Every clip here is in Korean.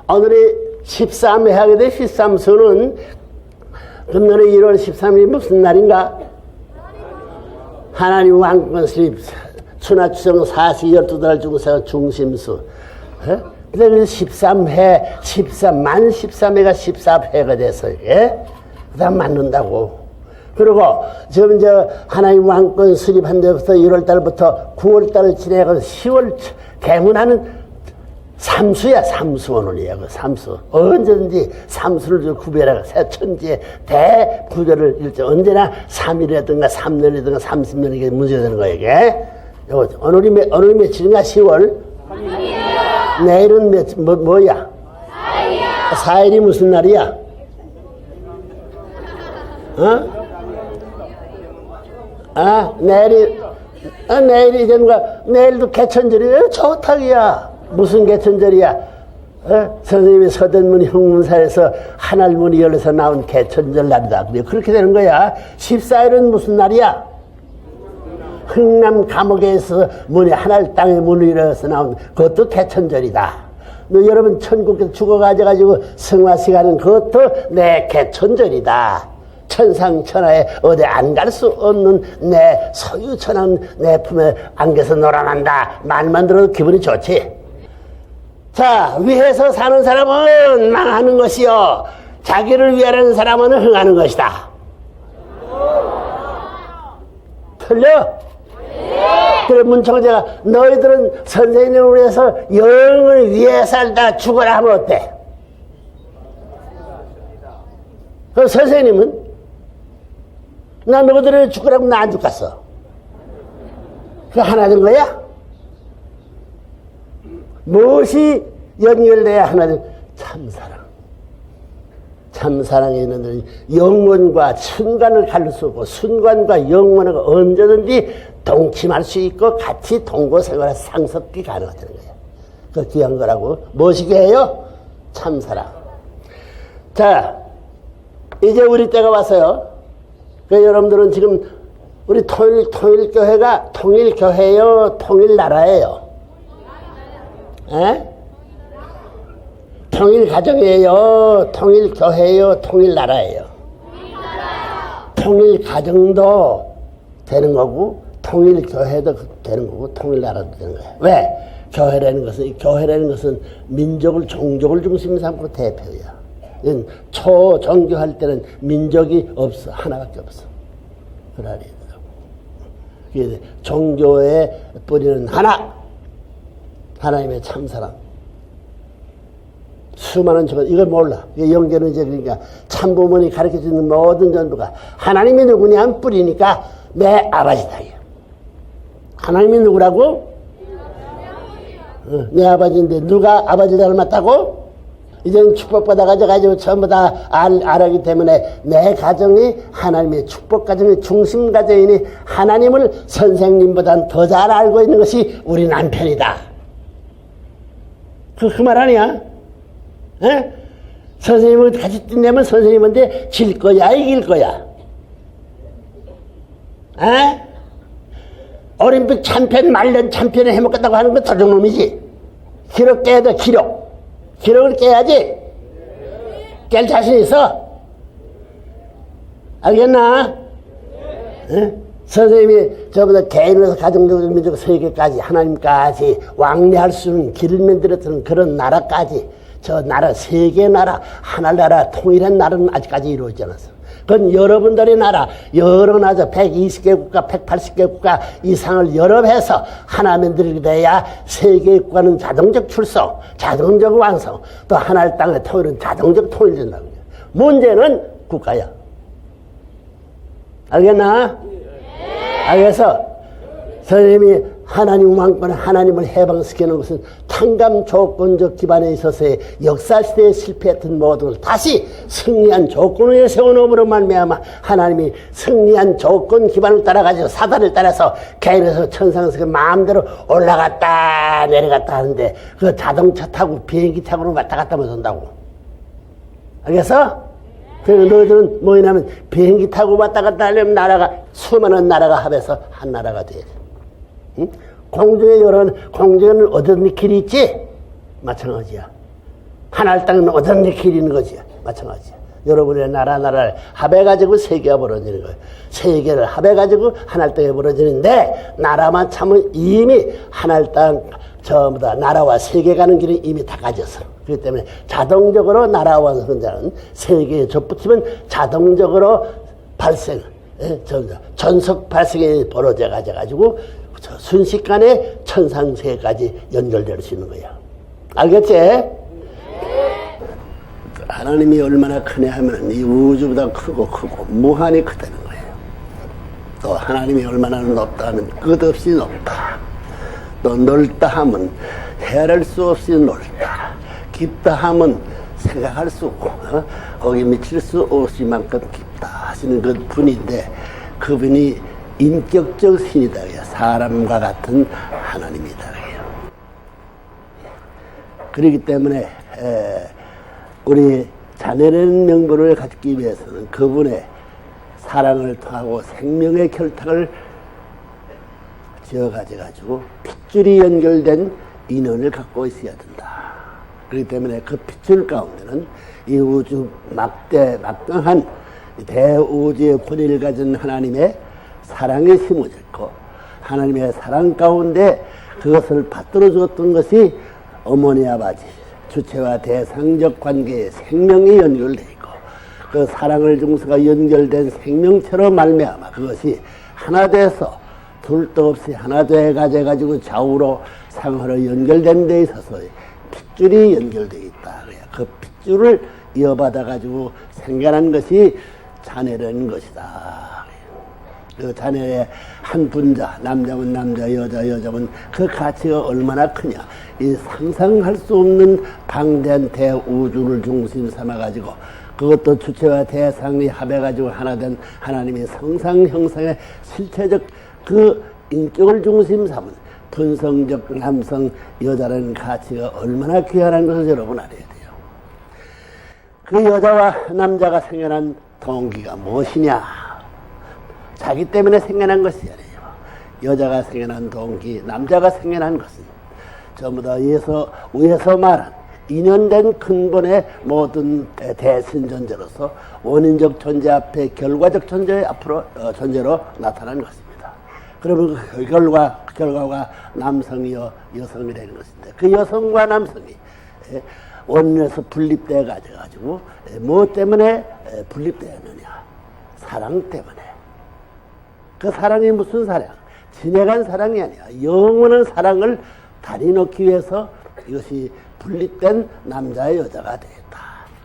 오늘이 13회 하게 돼. 13수는 금년에 1월 13일이 무슨 날인가? 하나님 왕권 수립 추나추정 40, 12달 중에서 중심수. 그래서 13회, 13만 13회가 14회가 돼서, 그 다음 맞는다고. 그리고 지금 하나님 왕권 수립한 데부터 1월달부터 9월달을 지내고 10월 개문하는 삼수야. 삼수 오늘이야. 그 삼수. 언제든지 삼수를 구별하고 새천지의 대구별을 언제나 3일이라든가 3년이라든가 30년 이게 문제가 되는 거야, 이게. 오늘이 며칠인가? 10월? 3일이요. 내일은 뭐야? 4일이요. 4일이 무슨 날이야? 내일이 되는가? 내일도 개천절이에요? 좋다기야. 무슨 개천절이야? 선생님이 서대문 형문사에서 하늘 문이 열려서 나온 개천절 날이다. 그렇게 되는 거야. 14일은 무슨 날이야? 흥남 감옥에서 문이 하늘 땅에 문이 열려서 나온 그것도 개천절이다. 여러분 천국에서 죽어가지고 성화시가는 그것도 내 개천절이다. 천상천하에 어디 안 갈 수 없는 내 소유천한 내 품에 안겨서 놀아난다. 말만 들어도 기분이 좋지. 자, 위해서 사는 사람은 망하는 것이요, 자기를 위하는 사람은 흥하는 것이다. 틀려? 그래, 문청재가 너희들은 선생님을 위해서 영을 위해 살다 죽어라 하면 어때? 그럼 선생님은 나 너희들을 죽으라고 나 안 죽겠어. 그게 하나 된 거야? 무엇이 연결돼야 하나 된? 참사랑. 참사랑에 있는 영원과 순간을 가릴 수 없고 순간과 영원을 언제든지 동침할 수 있고 같이 동거생활에 상섭기 가능하다는 거야. 그 귀한 거라고. 무엇이게 해요? 참사랑. 자, 이제 우리 때가 왔어요. 그 여러분들은 지금 우리 통일교회가 통일교회요, 통일나라예요? 통일가정이에요, 통일교회요, 통일나라예요? 통일가정도 되는 거고 통일교회도 되는 거고 통일나라도 되는 거예요. 왜? 교회라는 것은 민족을, 종족을 중심 삼고 대표야. 초종교할 때는 민족이 없어. 하나밖에 없어. 그러야 되더라고. 종교의 뿌리는 하나. 하나님의 참사랑. 수많은 종교, 이걸 몰라. 영계는 이제 그러니까 참부모니 가르쳐 주는 모든 전부가 하나님이 누구냐 뿌리니까 내 아버지다. 하나님이 누구라고? 내 아버지인데 누가 아버지 닮았다고? 이제는 축복받아가지고 전부 다 알았기 때문에 내 가정이 하나님의 축복 가정의 중심 가정이니 하나님을 선생님보다는 더 잘 알고 있는 것이 우리 남편이다. 그 말 아니야? 선생님을 같이 뛴다면 선생님한테 질 거야, 이길 거야? 올림픽 챔피언, 말년 챔피언을 해먹겠다고 하는 건 도둑놈이지. 기록 깨야 돼, 기록. 기록을 깨야지. 깰 자신 있어? 알겠나? 선생님이 저보다 개인으로서 가정적으로 민족 세계까지 하나님까지 왕래할 수 있는 길을 만들었던 그런 나라까지, 저 나라, 세계 나라, 하나나라 통일한 나라는 아직까지 이루어지지 않았어. 그건 여러분들의 나라, 여러 나라 120개 국가, 180개 국가 이상을 연합해서 하나 만들게 돼야 세계 국가는 자동적 출석, 자동적 완성, 또 하나의 땅의 통일은 자동적 통일된다고. 문제는 국가야. 알겠나? 알겠어? 선생님이 하나님 왕권을, 하나님을 해방시키는 것은 탕감 조건적 기반에 있어서의 역사시대에 실패했던 모든 걸 다시 승리한 조건을 세워놓음으로 말미암아 하나님이 승리한 조건 기반을 따라가지고 사단을 따라서 개인에서 천상에서 마음대로 올라갔다 내려갔다 하는데 그 자동차 타고 비행기 타고는 왔다 갔다 못 한다고. 알겠어? 그래서 너희들은 뭐냐면 비행기 타고 왔다 갔다 하려면 나라가, 수많은 나라가 합해서 한 나라가 돼야 돼. 응? 공중에 공중에는 어떤 길이 있지? 마찬가지야. 하나의 땅은 오전히 기리는 거지. 마찬가지야. 여러분의 나라를 합해가지고 세계가 벌어지는 거예요. 세계를 합해가지고 하나의 땅에 벌어지는데, 나라만 참으면 이미 하나의 땅, 전부 다 나라와 세계 가는 길은 이미 다 가졌어. 그렇기 때문에 자동적으로 나라와 혼자는 세계에 접붙이면 자동적으로 발생, 전속 발생이 벌어져 가지고 순식간에 천상세계까지 연결될 수 있는 거야. 알겠지? 하나님이 얼마나 크냐 하면 이 우주보다 크고 무한히 크다는 거예요. 또 하나님이 얼마나 높다 하면 끝없이 높다. 또 넓다 하면 헤아릴 수 없이 넓다. 깊다 하면 생각할 수 없고 거기 미칠 수 없을 만큼 깊다 하시는 그 분인데, 그분이 인격적 신이다. 사람과 같은 하나님이다. 그렇기 때문에 우리 자녀라는 명분을 갖기 위해서는 그분의 사랑을 통하고 생명의 결탁을 지어가지고 핏줄이 연결된 인연을 갖고 있어야 된다. 그렇기 때문에 그 핏줄 가운데는 이 우주 막강한 대우주의 권위를 가진 하나님의 사랑이 심어져 있고, 하나님의 사랑 가운데 그것을 받들어 주었던 것이 어머니 아버지 주체와 대상적 관계의 생명이 연결되어 있고, 그 사랑을 중수가 연결된 생명체로 말미암아 그것이 하나 돼서 둘도 없이 하나 돼 가지고 좌우로 상하로 연결된 데 있어서 핏줄이 연결되어 있다. 그 핏줄을 이어받아 가지고 생겨난 것이 자녀라는 것이다. 그 자녀의 한 분자, 남자면 남자, 여자면 그 가치가 얼마나 크냐. 이 상상할 수 없는 방대한 대우주를 중심 삼아가지고 그것도 주체와 대상이 합해가지고 하나 된 하나님의 성상 형상의 실체적 그 인격을 중심 삼은 분성적 남성, 여자라는 가치가 얼마나 귀하다는 것을 여러분 알아야 돼요. 그 여자와 남자가 생겨난 동기가 무엇이냐? 자기 때문에 생겨난 것이 아니에요. 여자가 생겨난 동기, 남자가 생겨난 것은 전부 다 위에서 말한 인연된 근본의 모든 대신존재로서 원인적 존재 앞에 결과적 존재 앞으로 존재로 나타난 것입니다. 그러면 그 결과가 남성이요 여성이라는 것인데, 그 여성과 남성이 원인에서 분립되어 가지고 무엇 때문에 분립되었느냐? 사랑 때문에. 그 사랑이 무슨 사랑? 지내간 사랑이 아니야. 영원한 사랑을 다리 놓기 위해서 이것이 분립된 남자의 여자가 되었다.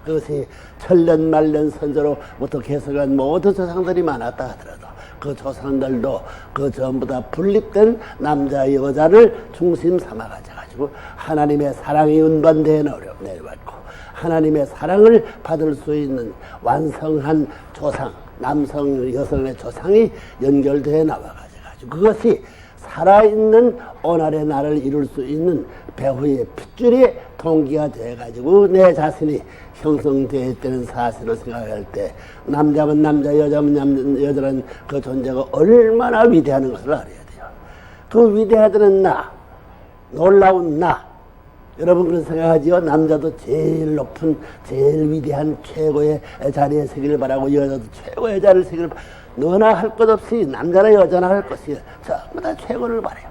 그것이 천년 말년 선조로부터 개성한 모든 조상들이 많았다 하더라도 그 조상들도 그 전부 다 분립된 남자 여자를 중심 삼아 가지고 하나님의 사랑이 운반되어 내려왔고, 하나님의 사랑을 받을 수 있는 완성한 조상, 남성 여성의 조상이 연결되어 나와가지고 그것이 살아있는 오늘의 나를 이룰 수 있는 배후의 핏줄이 동기가 되어가지고 내 자신이 형성되어 있다는 사실을 생각할 때, 남자면 남자, 여자면 여자라는 그 존재가 얼마나 위대한 것을 알아야 돼요. 그 위대하다는 나, 놀라운 나, 여러분 그런 생각하지요? 남자도 제일 높은, 제일 위대한 최고의 자리에 서기를 바라고, 여자도 최고의 자리를 서기를 바라고, 너나 할 것 없이 남자나 여자나 할 것이 전부 다 최고를 바라요.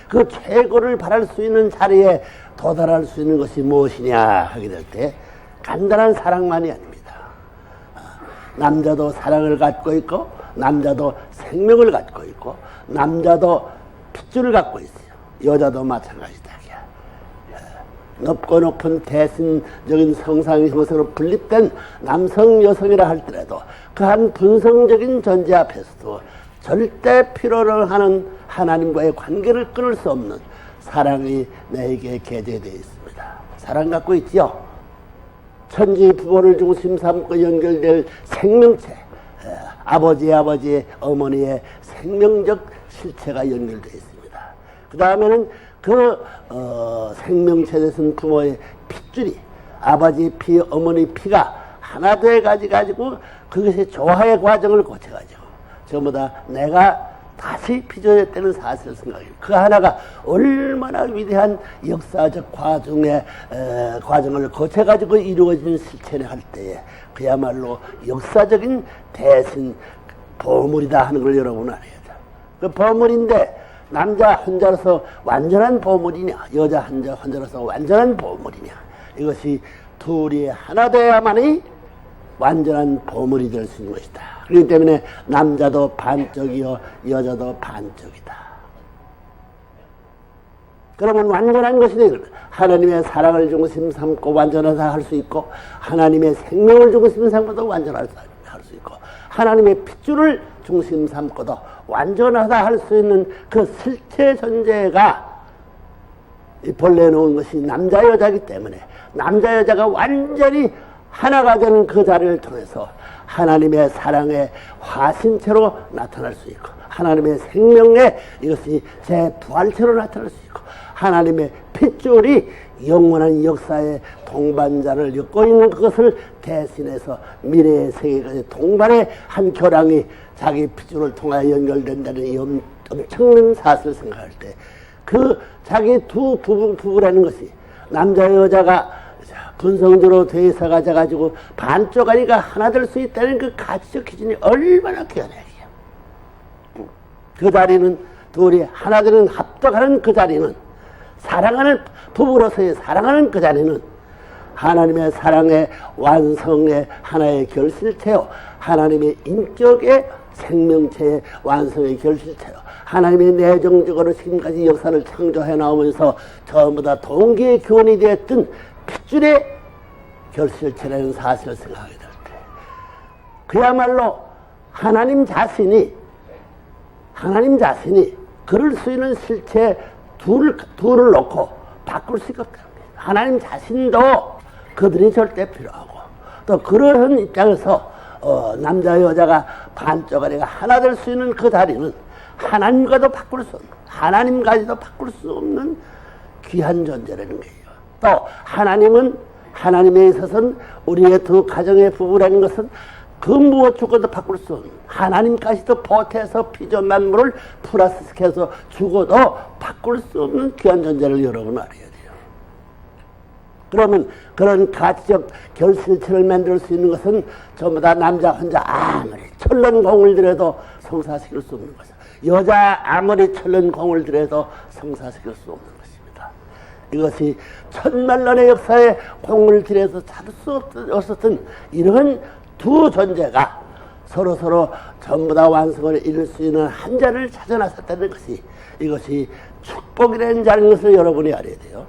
그 최고를 바랄 수 있는 자리에 도달할 수 있는 것이 무엇이냐 하게 될 때 간단한 사랑만이 아닙니다. 남자도 사랑을 갖고 있고, 남자도 생명을 갖고 있고, 남자도 핏줄을 갖고 있어요. 여자도 마찬가지다. 높고 높은 대신적인 성상 형성으로 분립된 남성 여성이라 할지라도 그 한 분성적인 존재 앞에서도 절대 필요를 하는 하나님과의 관계를 끊을 수 없는 사랑이 나에게 개재되어 있습니다. 사랑 갖고 있지요. 천지 부모를 중심 삼고 연결될 생명체, 아버지의 어머니의 생명적 실체가 연결되어 있습니다. 그 다음에는 그 생명체에 선 부모의 핏줄이, 아버지 피, 어머니 피가 하나 돼 가지고 그것이 조화의 과정을 거쳐가지고 전부 다 내가 다시 빚어졌다는 사실을 생각해요. 그 하나가 얼마나 위대한 역사적 과정을 거쳐가지고 이루어진 실체를 할 때에 그야말로 역사적인 대신 보물이다 하는 걸 여러분은 알아야죠. 그 보물인데 남자 혼자로서 완전한 보물이냐, 여자 혼자로서 완전한 보물이냐, 이것이 둘이 하나 되어야만이 완전한 보물이 될 수 있는 것이다. 그렇기 때문에 남자도 반쪽이요 여자도 반쪽이다. 그러면 완전한 것이 되는 거다. 하나님의 사랑을 중심 삼고 완전하다 할 수 있고, 하나님의 생명을 중심 삼고도 완전하다 할 수 있고, 하나님의 핏줄을 중심 삼고도 완전하다 할 수 있는 그 실체 존재가 본래 놓은 것이 남자 여자이기 때문에 남자 여자가 완전히 하나가 되는 그 자리를 통해서 하나님의 사랑의 화신체로 나타날 수 있고, 하나님의 생명의 이것이 제 부활체로 나타날 수 있고, 하나님의 핏줄이 영원한 역사의 동반자를 엮고 있는 그것을 대신해서 미래의 세계까지 동반의 한 교량이 자기 핏줄을 통하여 연결된다는 이 엄청난 사실을 생각할 때, 그 자기 두 부부라는 것이 남자 여자가 분성적으로 대사가 돼가지고 반쪽 아니가 하나 될 수 있다는 그 가치적 기준이 얼마나 귀하냐. 그 자리는 둘이 하나 되는 합덕하는 그 자리는, 사랑하는 부부로서의 사랑하는 그 자리는 하나님의 사랑의 완성의 하나의 결실체요, 하나님의 인격의 생명체의 완성의 결실체요, 하나님의 내정적으로 지금까지 역사를 창조해 나오면서 전부 다 동기의 교원이 되었던 핏줄의 결실체라는 사실을 생각하게 될 때, 그야말로 하나님 자신이 그럴 수 있는 실체 둘을 놓고 바꿀 수가 없다. 하나님 자신도 그들이 절대 필요하고, 또 그러한 입장에서 남자 여자가 반쪽아리가 하나 될 수 있는 그 자리는 하나님과도 바꿀 수 없는, 하나님까지도 바꿀 수 없는 귀한 존재라는 거예요. 또 하나님은, 하나님에 있어서는 우리의 두 가정의 부부라는 것은 그 무엇 주고도 바꿀 수 없는, 하나님까지도 보태서 피조 만물을 플러스시켜서 주고도 바꿀 수 없는 귀한 존재를 여러분 알아야 돼요. 그러면 그런 가치적 결실체를 만들 수 있는 것은 전부 다 남자 혼자 아무리 천런 공을 들여도 성사시킬 수 없는 것이다. 여자 아무리 천런 공을 들여도 성사시킬 수 없는 것입니다. 이것이 천만년의 역사에 공을 들여서 찾을 수 없었던 이런 두 존재가 서로 전부 다 완성을 이룰 수 있는 한 자를 찾아 나섰다는 것이, 이것이 축복이라는 자리인 것을 여러분이 알아야 돼요.